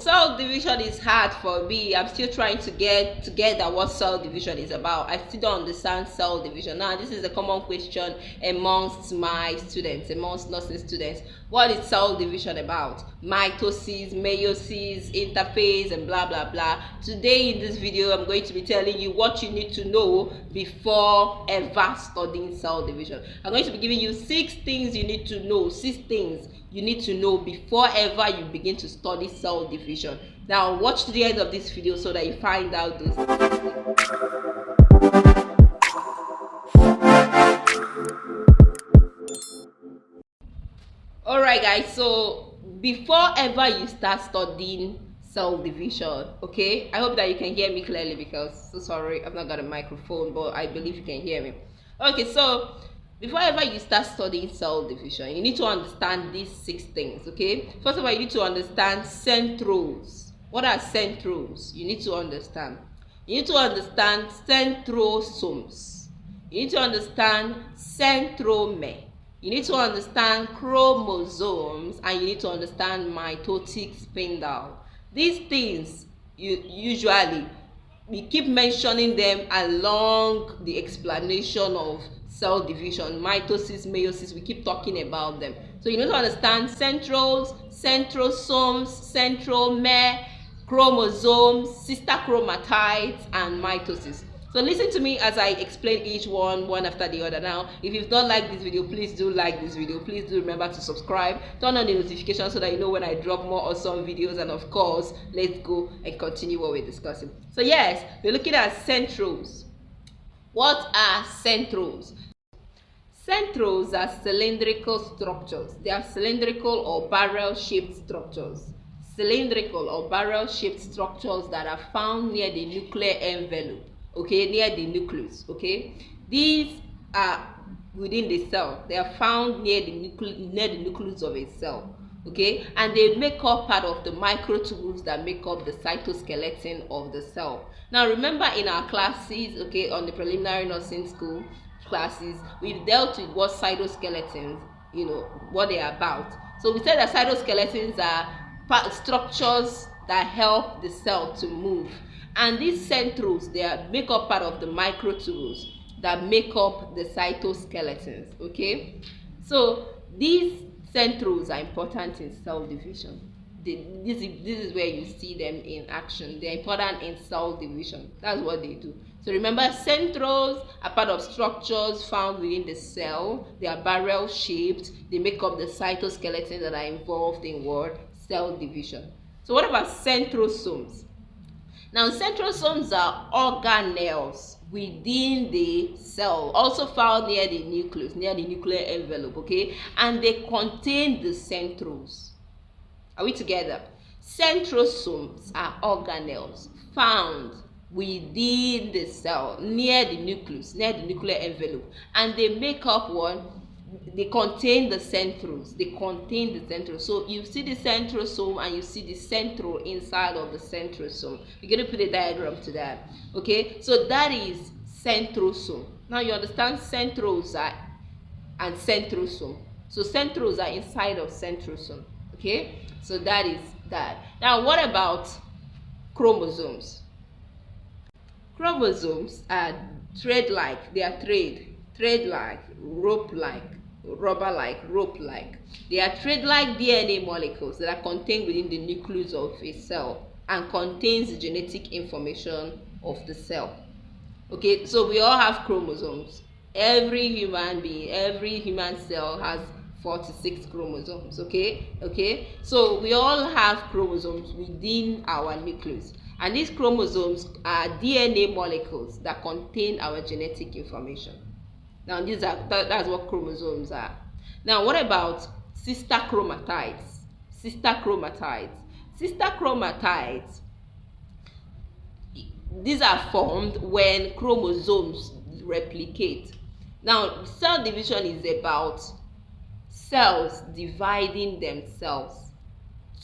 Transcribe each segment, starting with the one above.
Cell division is hard for me. I'm still trying to get together what cell division is about. I still don't understand cell division. Now, this is a common question amongst my students, amongst nursing students. What is cell division about? Mitosis, meiosis, interphase, and blah blah blah. Today in this video, I'm going to be telling you what you need to know before ever studying cell division. I'm going to be giving you 6 things you need to know, 6 things you need to know before ever you begin to study cell division. Now watch to the end of this video so that you find out this. Alright guys, so before ever you start studying cell division, okay, I hope that you can hear me clearly, because so sorry I've not got a microphone, but I believe you can hear me. Okay, so before ever you start studying cell division, you need to understand these 6 things, okay? First of all, you need to understand centrioles. What are centrioles? You need to understand. You need to understand centrosomes. You need to understand centromere. You need to understand chromosomes, and you need to understand mitotic spindle. These things, we keep mentioning them along the explanation of cell division, mitosis, meiosis. We keep talking about them. So you need to understand centrioles, centrosomes, centromere, chromosomes, sister chromatids, and mitosis. So listen to me as I explain each one after the other. Now, if you've not liked this video, please do like this video. Please do remember to subscribe, turn on the notification so that you know when I drop more awesome videos. And of course, let's go and continue what we're discussing. So yes, we're looking at centrioles. What are centrioles? Centrioles are cylindrical structures. They are cylindrical or barrel-shaped structures. Cylindrical or barrel-shaped structures that are found near the nuclear envelope. Okay, near the nucleus. Okay, these are within the cell. They are found near the nucleus of a cell. Okay, and they make up part of the microtubules that make up the cytoskeleton of the cell. Now remember, in our classes, okay, on the preliminary nursing school classes, we've dealt with what cytoskeletons, what they are about. So we said that cytoskeletons are structures that help the cell to move. And these centrioles, they make up part of the microtubules that make up the cytoskeletons. Okay, so these centrioles are important in cell division. This is where you see them in action. They're important in cell division. That's what they do. So remember, centrioles are part of structures found within the cell. They are barrel shaped. They make up the cytoskeleton that are involved in what? Cell division. So what about centrosomes? Now, centrosomes are organelles within the cell, also found near the nucleus, near the nuclear envelope, okay? And they contain the centrioles. Are we together? Centrosomes are organelles found within the cell, near the nucleus, near the nuclear envelope, and they make up what? They contain the centrioles. They contain the centrioles. So you see the centrosome and you see the centriole inside of the centrosome. We're going to put a diagram to that. Okay, so that is centrosome. Now you understand centrioles and centrosome. So centrioles are inside of centrosome. Okay, so that is that. Now what about chromosomes? Chromosomes are thread-like. They are thread-like, rope-like, rubber-like, rope-like. They are thread-like DNA molecules that are contained within the nucleus of a cell and contains the genetic information of the cell. Okay, so we all have chromosomes. Every human being, every human cell has 46 chromosomes. Okay, so we all have chromosomes within our nucleus. And these chromosomes are DNA molecules that contain our genetic information. Now, that's what chromosomes are. Now, what about sister chromatids? Sister chromatids. Sister chromatids, these are formed when chromosomes replicate. Now, cell division is about cells dividing themselves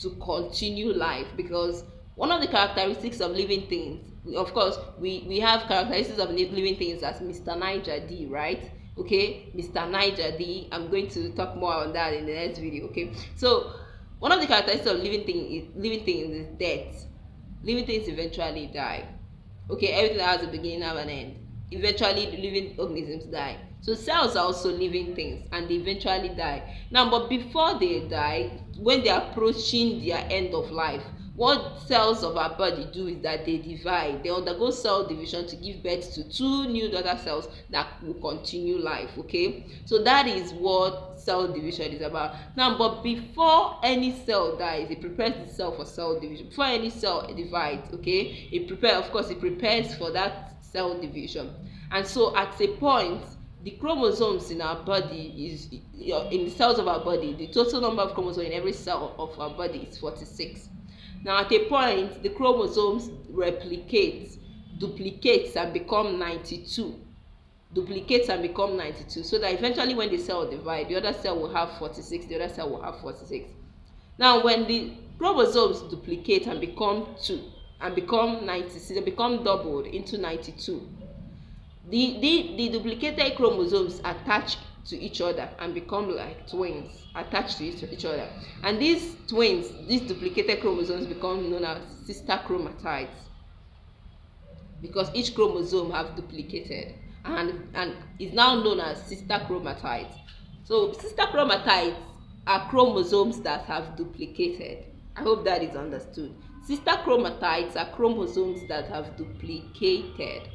to continue life, because one of the characteristics of living things, of course, we have characteristics of living things as Mr. Niger D, right? Okay, Mr. Niger D. I'm going to talk more on that in the next video. Okay, so One of the characteristics of living things is death. Living things eventually die. Okay, everything that has a beginning have an end. Eventually, living organisms die. So cells are also living things, and they eventually die. Now, but before they die, when they are approaching their end of life, what cells of our body do is that they divide. They undergo cell division to give birth to two new daughter cells that will continue life. Okay, so that is what cell division is about. Now, but before any cell dies, it prepares the cell for cell division. Before any cell divides, okay, it prepares for that cell division. And so at a point, the chromosomes in our body is in the cells of our body, the total number of chromosomes in every cell of our body is 46. Now at a point, the chromosomes duplicates and become 92. Duplicates and become 92, so that eventually when the cell divide, the other cell will have 46, the other cell will have 46. Now when the chromosomes duplicate and become 2 and become 96, they become doubled into 92. The duplicated chromosomes attach to each other and become like twins attached to each other, and these duplicated chromosomes become known as sister chromatids, because each chromosome have duplicated and is now known as sister chromatids. So sister chromatids are chromosomes that have duplicated. I hope that is understood. Sister chromatids are chromosomes that have duplicated.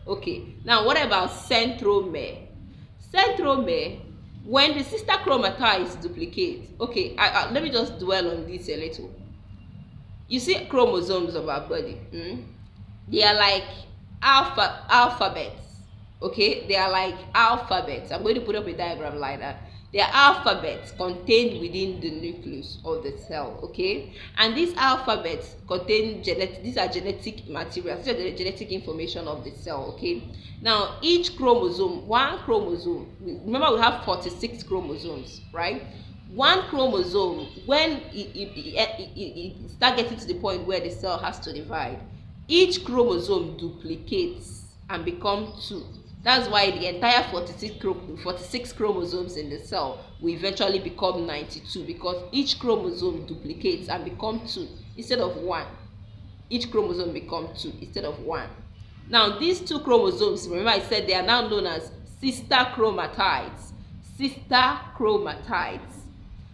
Okay, now what about centromere? Centromere, when the sister chromatids duplicate, okay, let me just dwell on this a little. You see chromosomes of our body, they are like alphabets. Okay, they are like alphabets. I'm going to put up a diagram like that. They are alphabets contained within the nucleus of the cell. Okay, and these alphabets contain these are genetic materials, these are the genetic information of the cell. Okay, now each chromosome, one chromosome, remember we have 46 chromosomes, right? One chromosome, when it starts getting to the point where the cell has to divide, each chromosome duplicates and becomes 2. That's why the entire 46 chromosomes in the cell will eventually become 92, because each chromosome duplicates and becomes 2 instead of 1. Each chromosome becomes 2 instead of 1. Now these 2 chromosomes, remember I said they are now known as sister chromatids. Sister chromatids.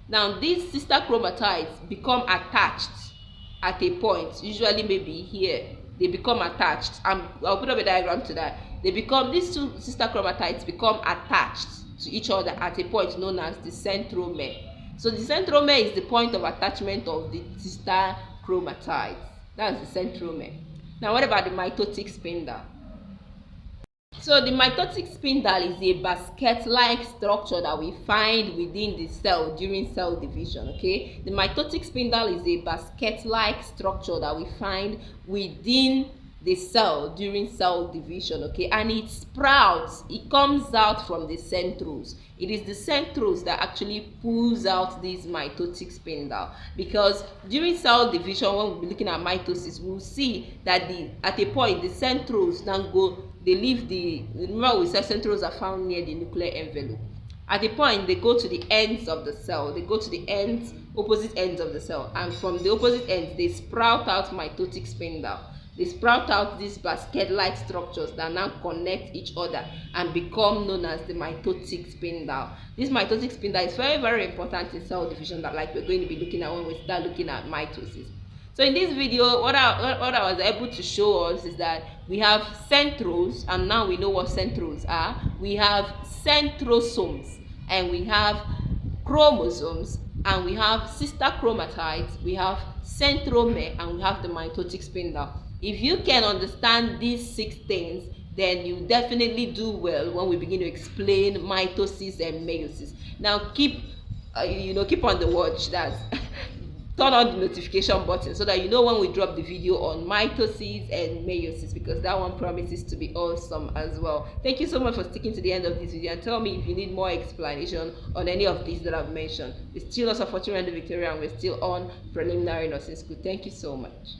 Now these sister chromatids become attached at a point, usually maybe here. They become attached. I'll put up a diagram to that. These 2 sister chromatids become attached to each other at a point known as the centromere. So the centromere is the point of attachment of the sister chromatids. That's the centromere. Now what about the mitotic spindle? So the mitotic spindle is a basket-like structure that we find within the cell during cell division. Okay, the mitotic spindle is a basket-like structure that we find within the cell during cell division. Okay, and it sprouts, it comes out from the centrioles. It is the centrioles that actually pulls out this mitotic spindle, because during cell division, when we'll be looking at mitosis, we'll see that at a point the centrioles now remember we said centrioles are found near the nuclear envelope. At a point they go to the ends of the cell, they go to the opposite ends of the cell, and from the opposite ends they sprout out mitotic spindle. They sprout out these basket-like structures that now connect each other and become known as the mitotic spindle. This mitotic spindle is very, very important in cell division, that like we're going to be looking at when we start looking at mitosis. So in this video, what I was able to show us is that we have centrioles, and now we know what centrioles are. We have centrosomes, and we have chromosomes, and we have sister chromatids, we have centromere, and we have the mitotic spindle. If you can understand these 6 things, then you definitely do well when we begin to explain mitosis and meiosis. Now keep on the watch. That turn on the notification button so that you know when we drop the video on mitosis and meiosis, because that one promises to be awesome as well. Thank you so much for sticking to the end of this video, and tell me if you need more explanation on any of these that I've mentioned. We're still also Fortune and Victoria, and we're still on preliminary nursing school. Thank you so much.